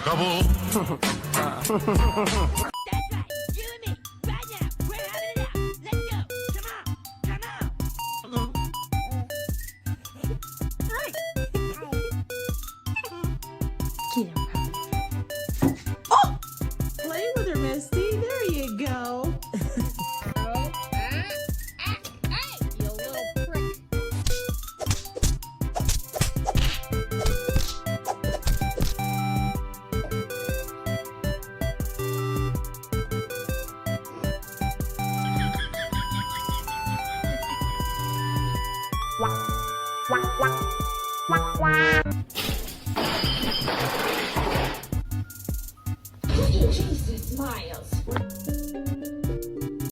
Şaka bu. That's right. You and me. Right now. We're having it out. Let's go. Come on. Come on. Oh! Play with her, Misty. There you go. You little prick. Jesus, Miles.